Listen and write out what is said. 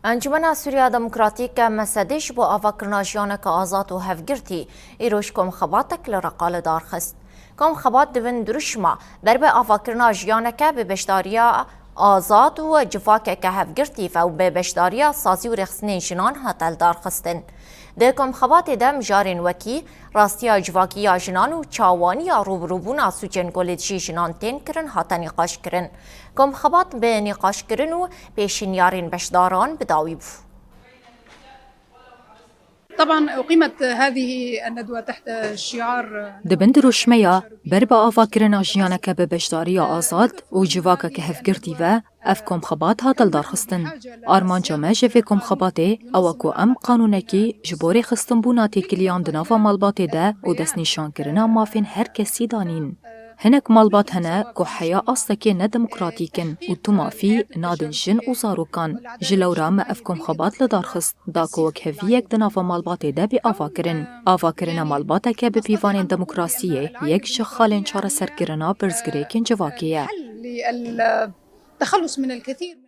انجمن سوریا دموکراتیک مسدش بو آواکرنا جیانک آزاد و هفگرتی ایروش کم خباتک لرقال دارخست. کم خبات دوین درشما بر به آواکرنا جیانک به بشداریا آزاد و جفاک که هفگرتی و به بشداریا سازی و رخصنین جنان هتل دارخستن. ده کم خبات دم جارین وکی راستیا جواکیا جنان و چاوانی روبروبونا سوچن گلدشی جنان تین کرن هتا نقاش کرن. کم خبات به نقاش کرن و پیشین یارین بشداران بداوی بو. طبعا أقيمت هذه الندوة تحت شعار دبن دروشميا بربا آفاكرنا جيانك ببشداريا آزاد و جواكا كهفگرتي و افكم خبات هاتل دار خستن. آرمان جامع جفكم خباتي اوكو ام قانونكي جبوري خستن بوناتي كليان دنافا مالباتي ده و دست نشان کرنا مافين هر کسی دانين. هنك مالبات هنا كو حياة أصلكي نديمقراطيكن و تمافي نادن جن و زاروكان جلورا ما افكم خبات لدارخست داكو وكهفيك دنافا مالباتي ده بي آفاكرن مالباتك ببيوان ديمقراسية يك شخالين چار سركرنا برزگريكن جواكيه للتخلص من الكثير